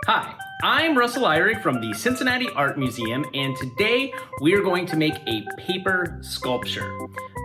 Hi, I'm Russell Eyrick from the Cincinnati Art Museum, and today we are going to make a paper sculpture.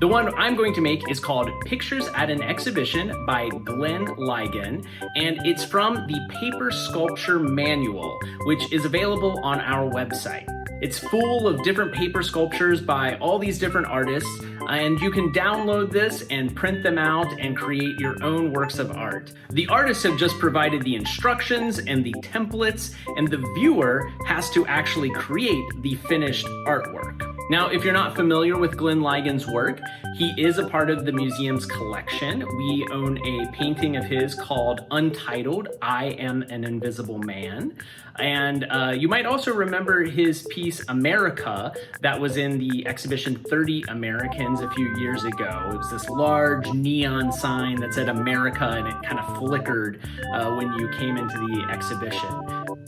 The one I'm going to make is called Pictures at an Exhibition by Ligon, and it's from the Paper Sculpture Manual, which is available on our website. It's full of different paper sculptures by all these different artists, and you can download this and print them out and create your own works of art. The artists have just provided the instructions and the templates, and the viewer has to actually create the finished artwork. Now, if you're not familiar with Glenn Ligon's work, he is a part of the museum's collection. We own a painting of his called Untitled, I Am an Invisible Man. And you might also remember his piece America that was in the exhibition 30 Americans a few years ago. It was this large neon sign that said America, and it kind of flickered when you came into the exhibition.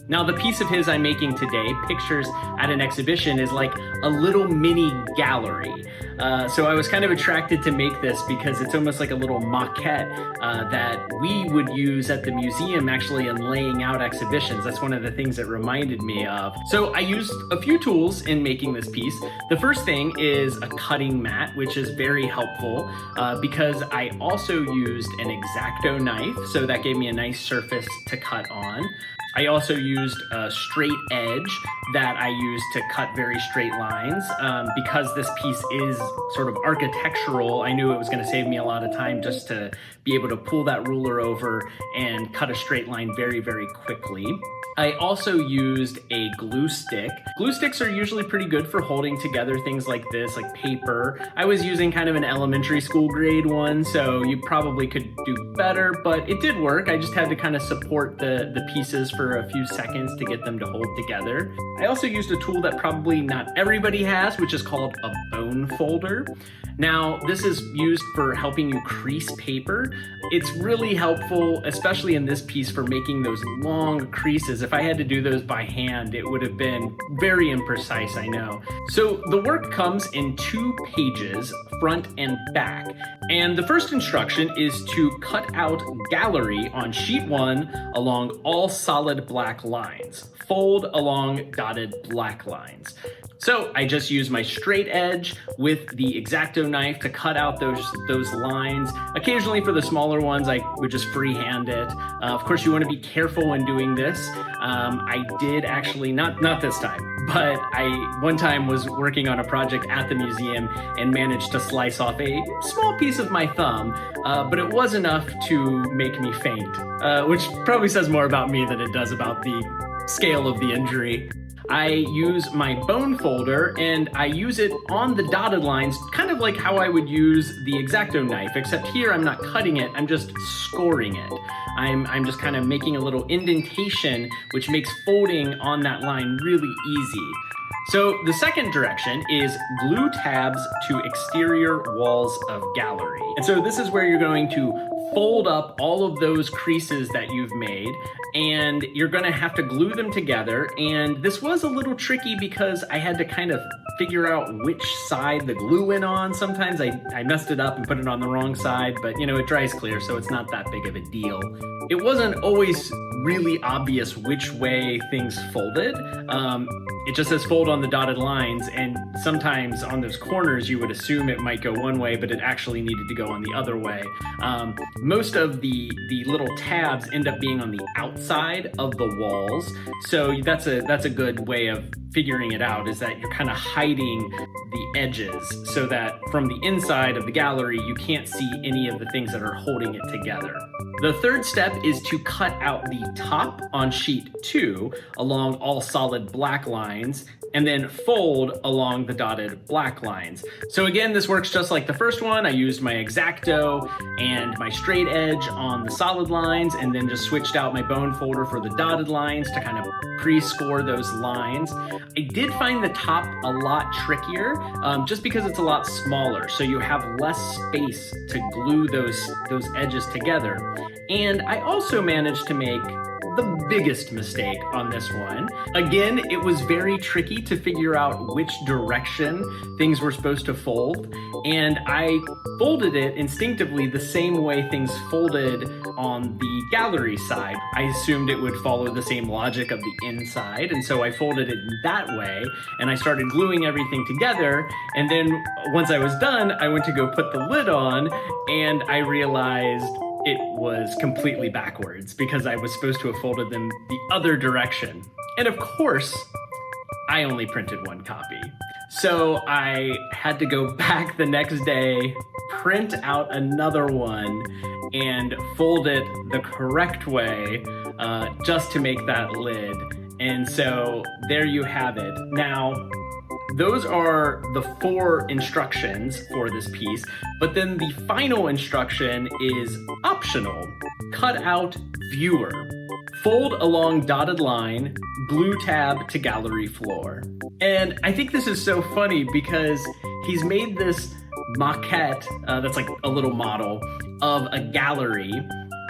Now, the piece of his I'm making today, Pictures at an Exhibition, is like a little mini gallery. So I was kind of attracted to make this because it's almost like a little maquette that we would use at the museum actually in laying out exhibitions. That's one of the things it reminded me of. So I used a few tools in making this piece. The first thing is a cutting mat, which is very helpful because I also used an X-Acto knife, so that gave me a nice surface to cut on. I also used a straight edge that I used to cut very straight lines. Because this piece is sort of architectural, I knew it was going to save me a lot of time just to be able to pull that ruler over and cut a straight line very, very quickly. I also used a glue stick. Glue sticks are usually pretty good for holding together things like this, like paper. I was using kind of an elementary school grade one, so you probably could do better, but it did work. I just had to kind of support the pieces for a few seconds to get them to hold together. I also used a tool that probably not everybody has, which is called a bone folder. Now, this is used for helping you crease paper. It's really helpful, especially in this piece, for making those long creases. If I had to do those by hand, it would have been very imprecise, I know. So the work comes in 2 pages, front and back. And the first instruction is to cut out gallery on sheet 1 along all solid black lines. Fold along dotted black lines. So I just use my straight edge with the X-Acto knife to cut out those lines. Occasionally for the smaller ones, I would just freehand it. Of course, you want to be careful when doing this. I did actually, not this time, but I one time was working on a project at the museum and managed to slice off a small piece of my thumb, but it was enough to make me faint, which probably says more about me than it does about the scale of the injury. I use my bone folder and I use it on the dotted lines, kind of like how I would use the X-Acto knife, except here I'm not cutting it, I'm just scoring it. I'm just kind of making a little indentation, which makes folding on that line really easy. So the second direction is glue tabs to exterior walls of gallery. And so this is where you're going to fold up all of those creases that you've made, and you're gonna have to glue them together. And this was a little tricky because I had to kind of figure out which side the glue went on. Sometimes I messed it up and put it on the wrong side, but you know, it dries clear, so it's not that big of a deal. It wasn't always really obvious which way things folded. It just says fold on the dotted lines, and sometimes on those corners you would assume it might go one way, but it actually needed to go on the other way. Most of the little tabs end up being on the outside of the walls, so that's a good way of figuring it out, is that you're kind of hiding the edges so that from the inside of the gallery you can't see any of the things that are holding it together. The third step is to cut out the top on sheet 2 along all solid black lines, and then fold along the dotted black lines. So again, this works just like the first one. I used my X-Acto and my straight edge on the solid lines, and then just switched out my bone folder for the dotted lines to kind of pre-score those lines. I did find the top a lot trickier, just because it's a lot smaller, so you have less space to glue those edges together. And I also managed to make the biggest mistake on this one. Again, it was very tricky to figure out which direction things were supposed to fold, and I folded it instinctively the same way things folded on the gallery side. I assumed it would follow the same logic of the inside, and so I folded it that way, and I started gluing everything together, and then once I was done, I went to go put the lid on, and I realized it was completely backwards because I was supposed to have folded them the other direction. And of course, I only printed one copy. So I had to go back the next day, print out another one, and fold it the correct way just to make that lid. And so there you have it. Now, those are the 4 instructions for this piece, but then the final instruction is optional. Cut out viewer. Fold along dotted line, glue tab to gallery floor. And I think this is so funny because he's made this maquette, that's like a little model, of a gallery,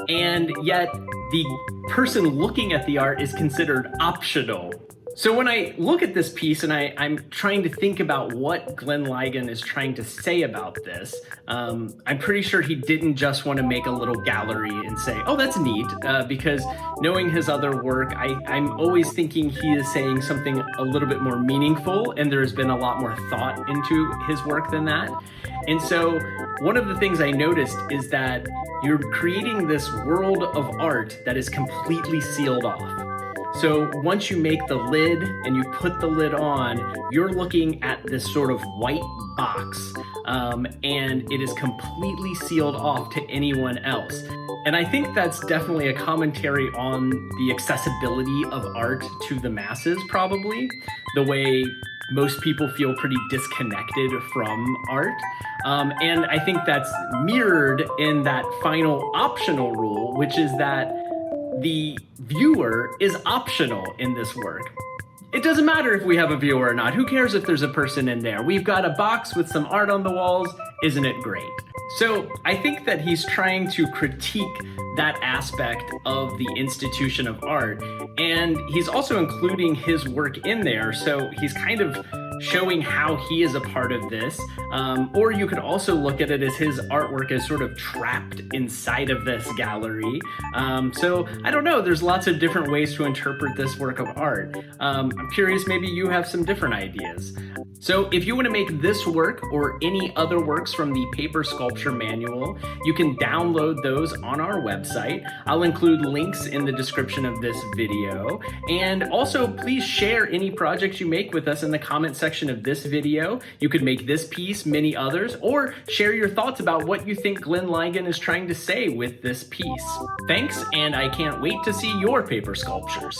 and yet the person looking at the art is considered optional. So when I look at this piece and I'm trying to think about what Glenn Ligon is trying to say about this, I'm pretty sure he didn't just want to make a little gallery and say, oh, that's neat, because knowing his other work, I'm always thinking he is saying something a little bit more meaningful, and there's been a lot more thought into his work than that. And so one of the things I noticed is that you're creating this world of art that is completely sealed off. So once you make the lid and you put the lid on, you're looking at this sort of white box, and it is completely sealed off to anyone else. And I think that's definitely a commentary on the accessibility of art to the masses, probably, the way most people feel pretty disconnected from art. And I think that's mirrored in that final optional rule, which is that the viewer is optional in this work. It doesn't matter if we have a viewer or not. Who cares if there's a person in there? We've got a box with some art on the walls. Isn't it great? So I think that he's trying to critique that aspect of the institution of art, and he's also including his work in there. So he's kind of showing how he is a part of this, or you could also look at it as his artwork is sort of trapped inside of this gallery. So I don't know, there's lots of different ways to interpret this work of art. I'm curious, maybe you have some different ideas. So if you want to make this work or any other works from the paper sculpture manual, you can download those on our website. I'll include links in the description of this video. And also, please share any projects you make with us in the comment section of this video. You could make this piece, many others, or share your thoughts about what you think Glenn Ligon is trying to say with this piece. Thanks, and I can't wait to see your paper sculptures.